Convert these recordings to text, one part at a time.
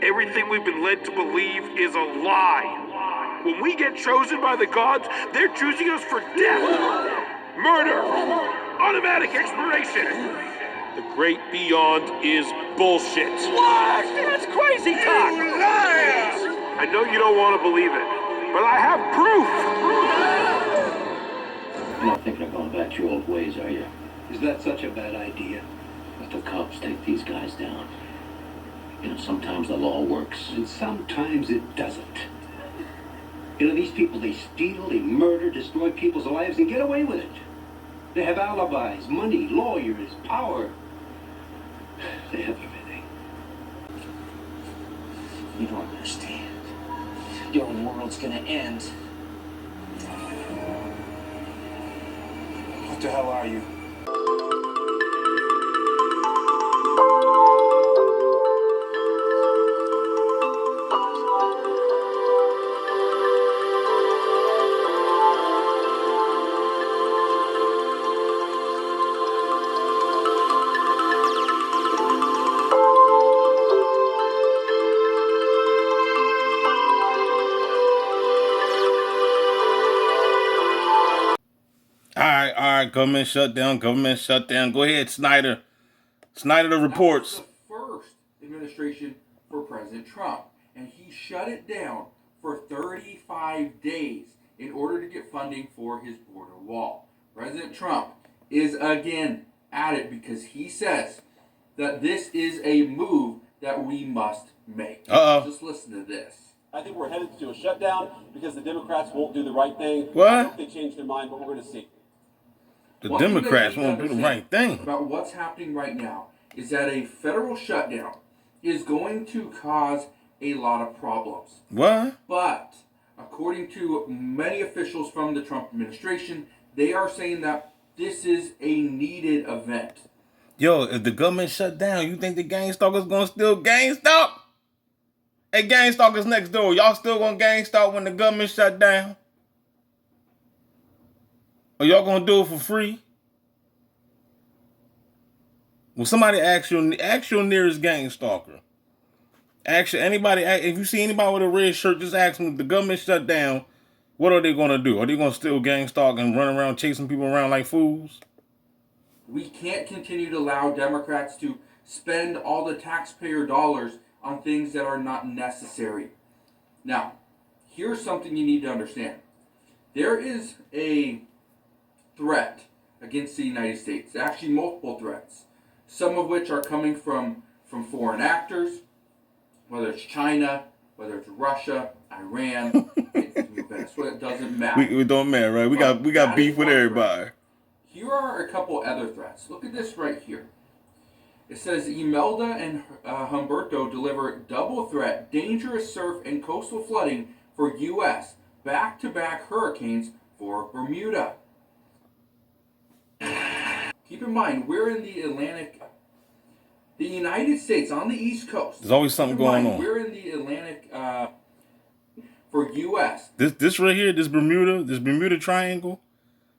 Everything we've been led to believe is a lie. When we get chosen by the gods, they're choosing us for death, murder, automatic expiration. The great beyond is bullshit. What? That's crazy talk! You liar! I know you don't want to believe it, but I have proof! You're not thinking of going back to your old ways, are you? Is that such a bad idea? Let the cops take these guys down. You know, sometimes the law works. And sometimes it doesn't. You know, these people, they steal, they murder, destroy people's lives, and get away with it. They have alibis, money, lawyers, power. They have everything. You don't understand. Your world's gonna end. What the hell are you? All right, government shutdown, Go ahead, Snyder. Snyder, the reports. That was the first administration for President Trump, and he shut it down for 35 days in order to get funding for his border wall. President Trump is again at it because he says that this is a move that we must make. Just listen to this. I think we're headed to a shutdown because the Democrats won't do the right thing. What? I hope they change their mind, but we're going to see. The Democrats won't do the right thing. About what's happening right now is that a federal shutdown is going to cause a lot of problems. What? But according to many officials from the Trump administration, they are saying that this is a needed event. Yo, if the government shut down, you think the gang stalkers gonna still gang stalk? Hey, gang stalkers next door, y'all still gonna gang stalk when the government shut down? Or y'all gonna do it for free? Well, somebody ask your nearest gang stalker. Anybody, if you see anybody with a red shirt, just ask them if the government shut down, what are they gonna do? Are they gonna still gang stalk and run around chasing people around like fools? We can't continue to allow Democrats to spend all the taxpayer dollars on things that are not necessary. Now, here's something you need to understand. There is a threat against the United States, actually multiple threats, some of which are coming from foreign actors, whether it's China, whether it's Russia, Iran, Venezuela, it doesn't matter. It don't matter, right? We got beef with everybody. Threat. Here are a couple other threats. Look at this right here. It says Imelda and Humberto deliver double threat, dangerous surf and coastal flooding for U.S. back-to-back hurricanes for Bermuda. Keep in mind, we're in the Atlantic. The United States on the East Coast. There's always something going on. We're in the Atlantic for U.S. This right here, this Bermuda Triangle.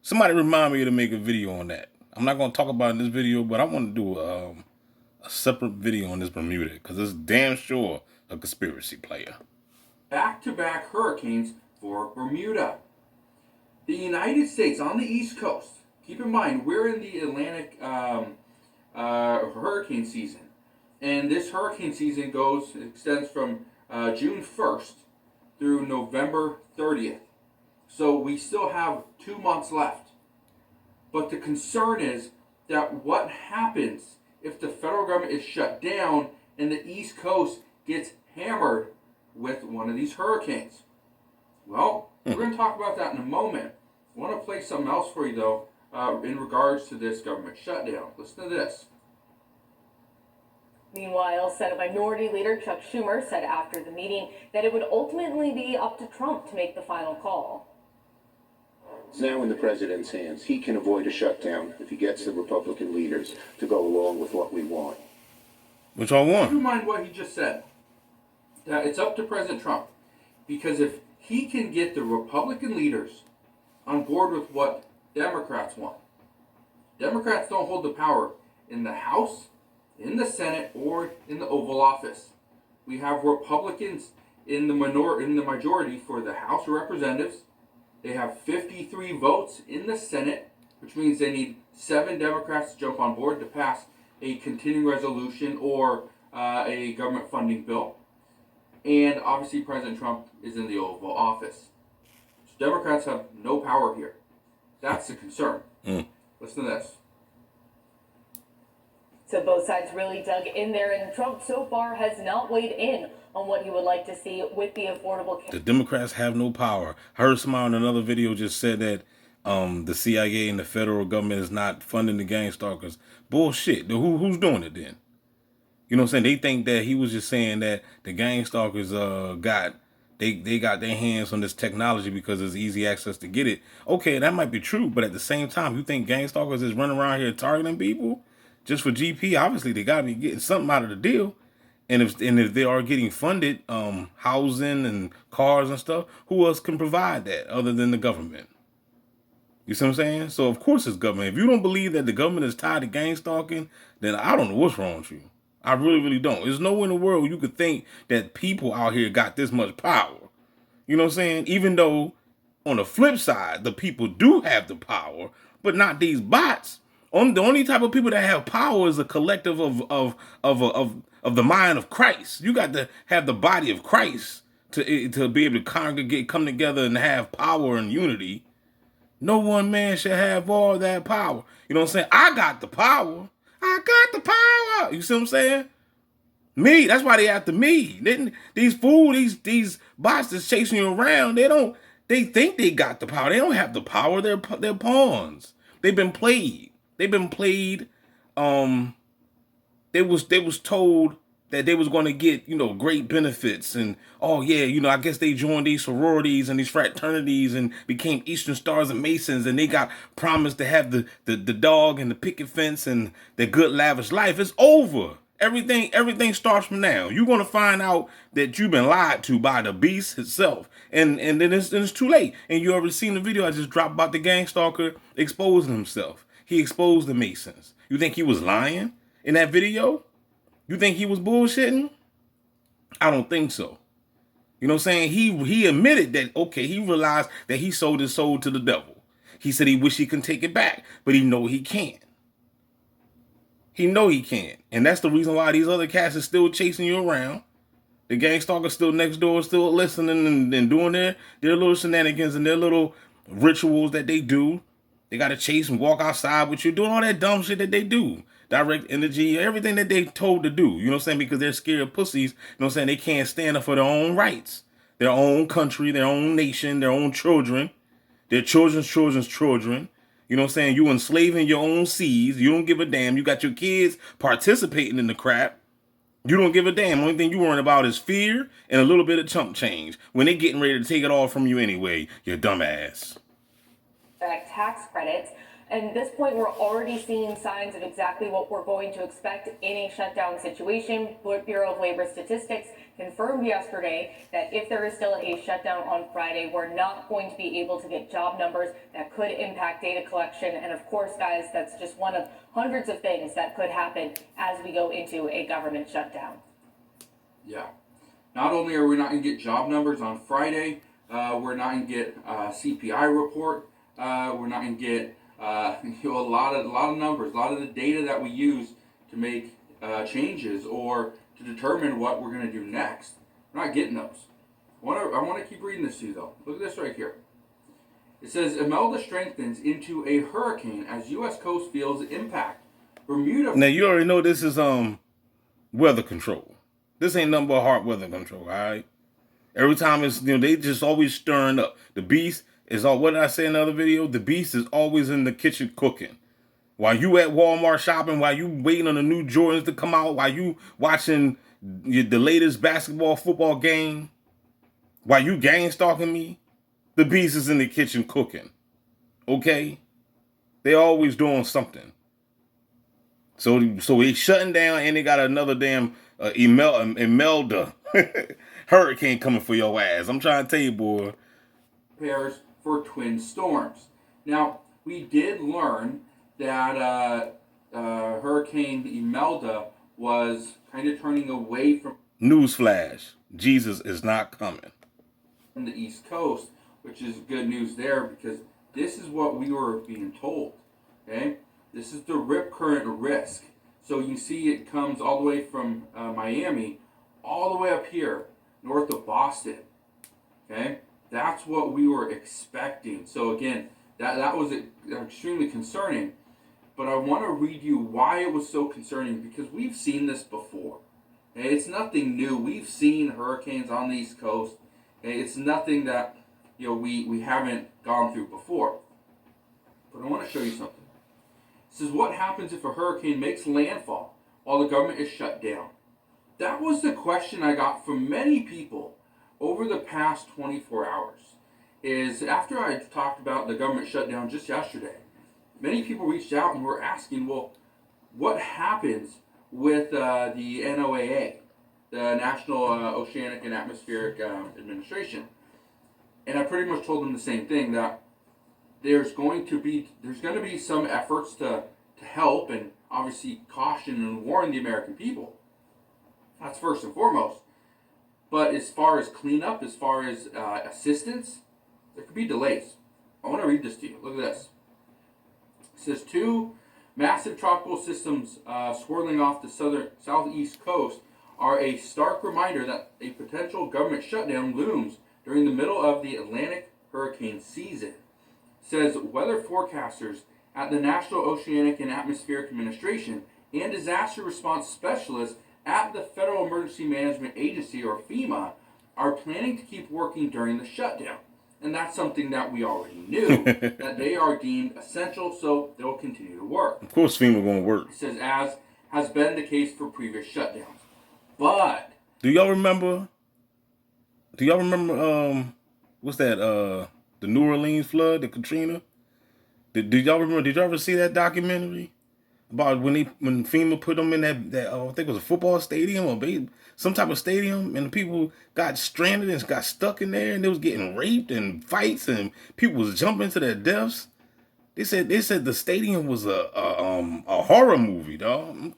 Somebody remind me to make a video on that. I'm not going to talk about it in this video, but I want to do a separate video on this Bermuda because it's damn sure a conspiracy player. Back-to-back hurricanes for Bermuda. The United States on the East Coast. Keep in mind, we're in the Atlantic hurricane season. And this hurricane season extends from June 1st through November 30th. So we still have 2 months left. But the concern is that what happens if the federal government is shut down and the East Coast gets hammered with one of these hurricanes? Well, we're going to talk about that in a moment. I want to play something else for you, though, in regards to this government shutdown. Listen to this. Meanwhile, Senate Minority Leader Chuck Schumer said after the meeting that it would ultimately be up to Trump to make the final call. It's now in the president's hands. He can avoid a shutdown if he gets the Republican leaders to go along with what we want. Which I want. Keep in mind what he just said. That it's up to President Trump. Because if he can get the Republican leaders on board with what Democrats want. Democrats don't hold the power in the House, in the Senate, or in the Oval Office. we have Republicans in the majority for the House of Representatives. They have 53 votes in the Senate, which means they need 7 Democrats to jump on board to pass a continuing resolution or a government funding bill. And obviously President Trump is in the Oval Office. So Democrats have no power here. That's the concern. Listen to this. So both sides really dug in there, and Trump so far has not weighed in on what he would like to see with the affordable care. The Democrats have no power. I heard somebody in another video just said that the CIA and the federal government is not funding the gang stalkers. Bullshit. Who's doing it then? You know what I'm saying? They think that he was just saying that the gang stalkers got their hands on this technology because there's easy access to get it. Okay, that might be true, but at the same time, you think gang stalkers is running around here targeting people just for GP? Obviously, they got to be getting something out of the deal. And if they are getting funded, housing and cars and stuff, who else can provide that other than the government? You see what I'm saying? So of course it's government. If you don't believe that the government is tied to gang stalking, then I don't know what's wrong with you. I really, really don't. There's nowhere in the world you could think that people out here got this much power. You know what I'm saying? Even though on the flip side, the people do have the power, but not these bots. The only type of people that have power is a collective of the mind of Christ. You got to have the body of Christ to be able to congregate, come together, and have power and unity. No one man should have all that power. You know what I'm saying? I got the power. I got the power. You see what I'm saying? Me. That's why they after me. These fools, these bots that's chasing you around, they think they got the power. They don't have the power. They're pawns. They've been played. They've been played. They was told that they was going to get, great benefits. And, oh, yeah, I guess they joined these sororities and these fraternities and became Eastern Stars and Masons. And they got promised to have the dog and the picket fence and the good lavish life. It's over. Everything starts from now. You're going to find out that you've been lied to by the beast itself. And then it's too late. And you already seen the video I just dropped about the gang stalker exposing himself. He exposed the Masons. You think he was lying in that video? You think he was bullshitting? I don't think so. You know what I'm saying? He admitted that, okay, he realized that he sold his soul to the devil. He said he wish he can take it back, but he know he can't. He know he can't. And that's the reason why these other cats are still chasing you around. The gang stalkers still next door, still listening and doing their little shenanigans and their little rituals that they do. They got to chase and walk outside with you, doing all that dumb shit that they do. Direct energy, everything that they told to do. You know what I'm saying? Because they're scared pussies. You know what I'm saying? They can't stand up for their own rights. Their own country, their own nation, their own children. Their children's children. You know what I'm saying? You enslaving your own seeds. You don't give a damn. You got your kids participating in the crap. You don't give a damn. Only thing you worrying about is fear and a little bit of chump change. When they getting ready to take it all from you anyway, you dumbass. Tax credits. And at this point, we're already seeing signs of exactly what we're going to expect in a shutdown situation. Bureau of Labor Statistics confirmed yesterday that if there is still a shutdown on Friday, we're not going to be able to get job numbers that could impact data collection. And of course, guys, that's just one of hundreds of things that could happen as we go into a government shutdown. Yeah. Not only are we not going to get job numbers on Friday, we're not going to get a CPI report. We're not going to get a lot of numbers, a lot of the data that we use to make changes or to determine what we're going to do next. We're not getting those. I want to keep reading this to you, though. Look at this right here. It says, Imelda strengthens into a hurricane as U.S. coast feels impact. Bermuda... Now, you already know this is weather control. This ain't nothing but hard weather control, all right? Every time it's, they just always stirring up. The beast is all, what did I say in the other video? The beast is always in the kitchen cooking. While you at Walmart shopping, while you waiting on the new Jordans to come out, while you watching the latest basketball, football game, while you gang stalking me, the beast is in the kitchen cooking. Okay? They always doing something. So they shutting down and they got another damn Imelda hurricane coming for your ass. I'm trying to tell you, boy. Prepares for twin storms. Now, we did learn that Hurricane Imelda was kind of turning away from Newsflash: Jesus is not coming. From the East Coast, which is good news there because this is what we were being told. Okay, this is the rip current risk. So you see, it comes all the way from Miami, all the way up here north of Boston. Okay, that's what we were expecting. So again, that was extremely concerning. But I want to read you why it was so concerning because we've seen this before. Okay? It's nothing new. We've seen hurricanes on the East Coast. Okay? It's nothing that we haven't gone through before. But I want to show you something. It says, what happens if a hurricane makes landfall while the government is shut down? That was the question I got from many people over the past 24 hours. Is after I talked about the government shutdown just yesterday, many people reached out and were asking, well, what happens with the NOAA, the National Oceanic and Atmospheric Administration? And I pretty much told them the same thing, that there's going to be some efforts to help and obviously caution and warn the American people. That's first and foremost. But as far as cleanup, as far as assistance, there could be delays. I want to read this to you. Look at this. It says 2 massive tropical systems swirling off the southeast coast are a stark reminder that a potential government shutdown looms during the middle of the Atlantic hurricane season. It says weather forecasters at the National Oceanic and Atmospheric Administration and disaster response specialists at the Federal Emergency Management Agency, or FEMA, are planning to keep working during the shutdown. And that's something that we already knew, that they are deemed essential, so they'll continue to work. Of course FEMA going to work. It says, as has been the case for previous shutdowns. But do y'all remember what's that, the New Orleans flood, the Katrina? Did y'all remember, did y'all ever see that documentary? About when FEMA put them in that I think it was a football stadium or some type of stadium, and the people got stranded and got stuck in there, and they was getting raped and fights, and people was jumping to their deaths. They said the stadium was a horror movie, dog.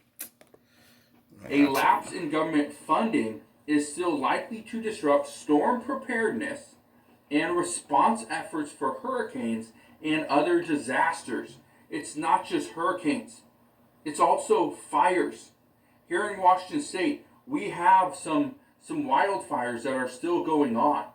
A lapse in government funding is still likely to disrupt storm preparedness and response efforts for hurricanes and other disasters. It's not just hurricanes. It's also fires. Here in Washington State, we have some wildfires that are still going on.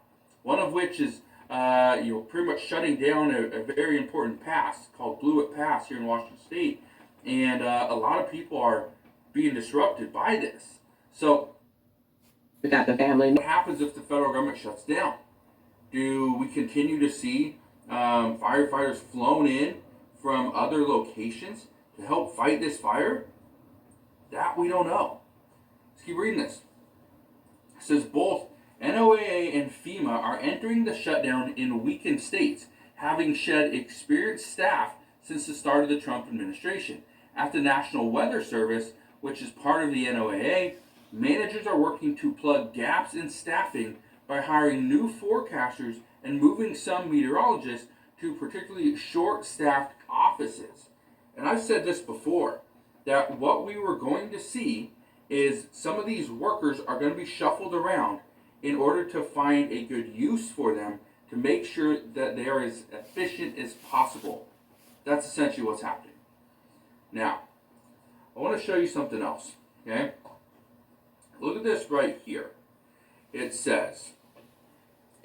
One of which is pretty much shutting down a very important pass called Blewett Pass here in Washington State, and a lot of people are being disrupted by this. So, without the family, what happens if the federal government shuts down? Do we continue to see firefighters flown in from other locations to help fight this fire? That we don't know. Let's keep reading this. It says both NOAA and FEMA are entering the shutdown in weakened states, having shed experienced staff since the start of the Trump administration. At the National Weather Service, which is part of the NOAA, managers are working to plug gaps in staffing by hiring new forecasters and moving some meteorologists to particularly short-staffed offices. And I've said this before, that what we were going to see is some of these workers are going to be shuffled around in order to find a good use for them to make sure that they are as efficient as possible. That's essentially what's happening. Now, I want to show you something else, okay? Look at this right here. It says,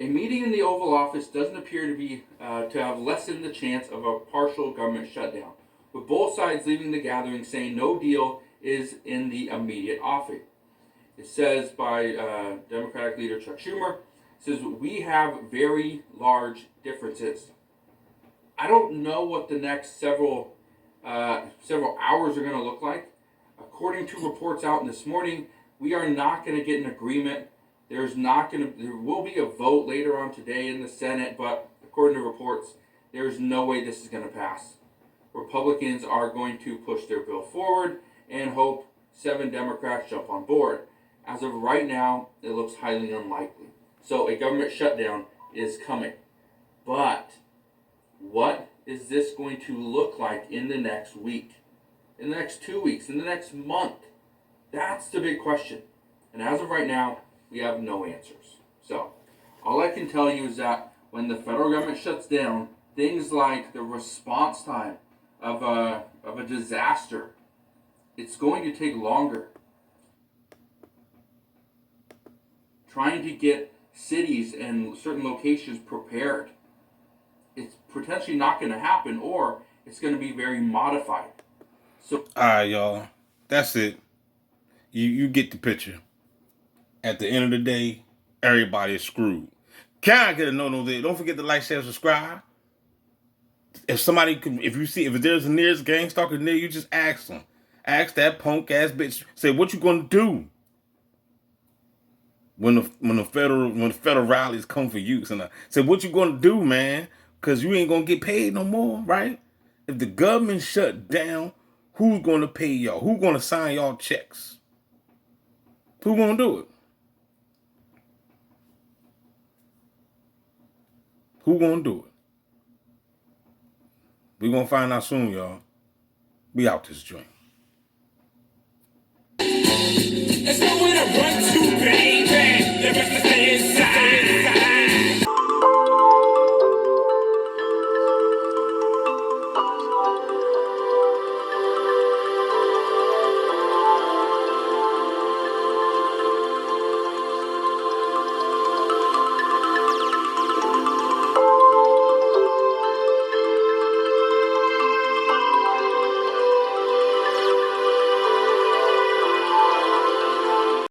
a meeting in the Oval Office doesn't appear to be to have lessened the chance of a partial government shutdown, with both sides leaving the gathering saying no deal is in the immediate offing. It says by Democratic leader Chuck Schumer, it says, we have very large differences. I don't know what the next several hours are going to look like. According to reports out this morning, we are not going to get an agreement. There will be a vote later on today in the Senate, but according to reports, there's no way this is going to pass. Republicans are going to push their bill forward and hope 7 Democrats jump on board. As of right now, it looks highly unlikely. So a government shutdown is coming. But what is this going to look like in the next week, in the next 2 weeks, in the next month? That's the big question. And as of right now, we have no answers. So, all I can tell you is that when the federal government shuts down, things like the response time of a disaster, it's going to take longer. Trying to get cities and certain locations prepared, it's potentially not going to happen, or it's going to be very modified. So, all right, y'all. That's it. You get the picture. At the end of the day, everybody is screwed. Can I get a no there? Don't forget to like, share, subscribe. If there's a nearest gang stalker near you, just ask them. Ask that punk ass bitch. Say, what you gonna do when the federal rallies come for you? So say, what you gonna do, man? Cause you ain't gonna get paid no more, right? If the government shut down, who's gonna pay y'all? Who's gonna sign y'all checks? Who gonna do it? Who gonna do it? We gonna find out soon, y'all. We out this joint. There's nowhere to run to, baby.